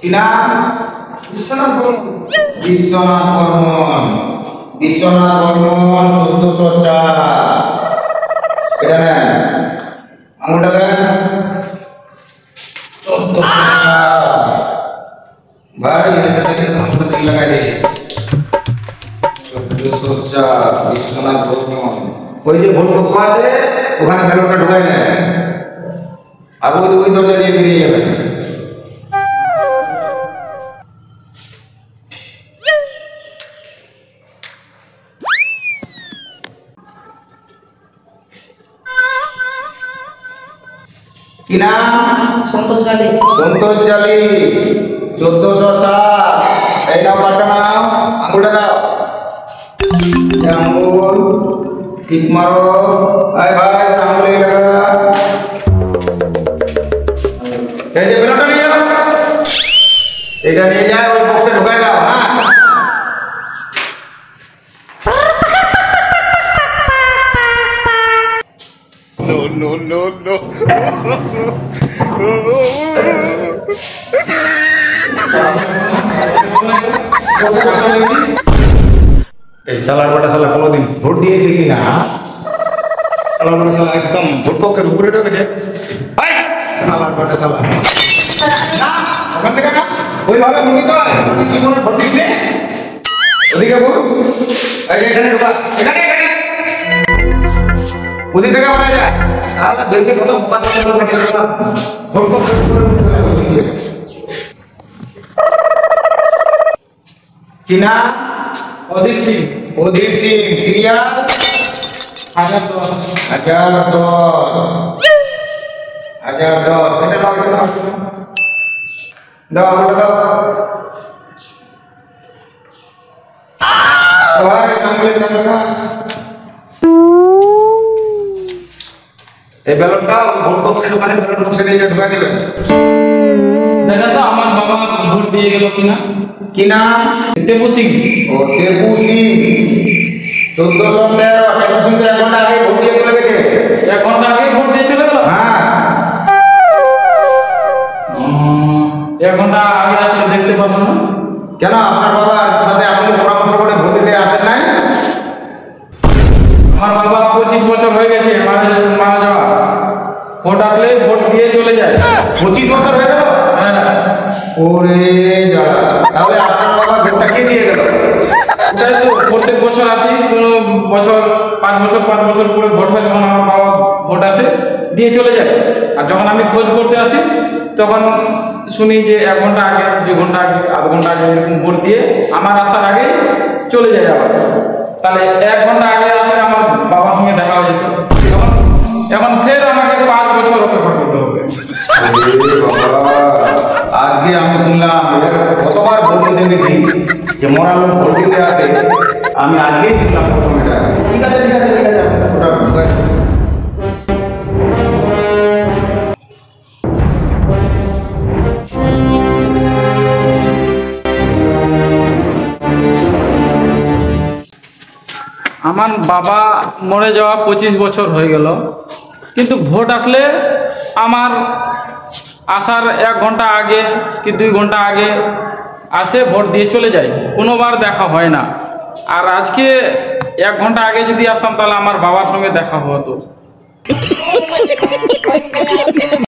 কিনা বিশ্বনাথ বর্মন 1404 এটা না আঙুলটা দেন 1404 ভাই এটা দেখে আঙুলটা দিকে লাগাই দে 1404 বিশ্বনাথ বর্মন ওই যে ভোট কক্ষ আছে ওখানে ব্যালটটা ঢুকাই দেন আর ওই দরজা দিয়ে বেরিয়ে যাবে কি নাম সন্তোষ জালি 1407 এই নাও কাটা নাও আঙুলটা দাও আঙুল ঠিক মারো আয় ভাই আঙুল লাগা এই যে বেলটা নিয়ে যাও এটা নিয়ে যায় ওই বক্সে ঢুকাই দাও হ্যাঁ No. এই সালার বাটা সালা কোনোদিন ভোট দিয়েছে কি না সালার বাটা সালা একদম ভোট কক্ষের উপরে ঢুকেছে ভাই সালার বাটা সালা না ওখান থেকে না ওইভাবে মনিত হয় জীবনে ভোট দিস রে ওদিকে বল এই এখানে ঢোকা এখানে ওদিক থেকে মারা যায় সালা দেশে কত পাতা কাটে সালা ভোট কক্ষের উপরে কি না অদিত সিং সিরিয়াল 1010 এটা দাও ভাই কামলে দাও এই ব্যালটটা ভোট কক্ষের ওখানে ব্যালট বক্সে নিয়ে ঢুকা দিবেন দেখা তো আমার বাবা ভোট দিয়ে গেল কি নাম টেপু সিং 1413 টেপু সিং তো 1 ঘন্টা আগে ভোট দিয়ে চলে গেছে 1 ঘন্টা আগে ভোট দিয়ে চলে গেল হ্যাঁ 1 ঘন্টা আগে আসলে দেখতে পাবো না কেন আপনার বাবার সাথে আপনি পরামর্শ করে ভোট দিতে আসেন নাই আমার বাবা 25 বছর হয়ে গেছে মারা যাওয়া ভোট আসলে ভোট দিয়ে চলে যায় 25 বছর হয়ে গেল হ্যাঁ ওরে যা তাহলে আপনার বাবা ভোটটা কে দিয়ে গেল ওটাই তো প্রত্যেক বছর আসি কোনো বছর 5 বছর পরে ভোট হয় যখন আমার বাবা ভোট আসে দিয়ে চলে যায় আর যখন আমি খোঁজ করতে আসি তখন শুনি যে 1 ঘন্টা আগে 2 ঘন্টা আগে আধ ঘন্টা আগে এরকম ভোট দিয়ে আমার আসার আগে চলে যায় আবার তাহলে 1 ঘন্টা আগে আসলে আমার বাবার সঙ্গে দেখা হয়ে যেত এখন ফের আমাকে 5 বছর অপেক্ষা করতে হবে আজকে আমি শুনলাম কতবার ভোট দিতে গেছি যে মরা লোক ভোট দিতে আসে আমি আজকেই শুনলাম প্রথম এটা ঠিক আছে ওটা ঢুকাই আমার বাবা মরে যাওয়া 25 বছর হয়ে গেল কিন্তু ভোট আসলে আমার আসার 1 ঘন্টা আগে কি 2 ঘন্টা আগে আসে ভোট দিয়ে চলে যায় কোনোবার দেখা হয় না আর আজকে 1 ঘন্টা আগে যদি আসতাম তাহলে আমার বাবার সঙ্গে দেখা হতো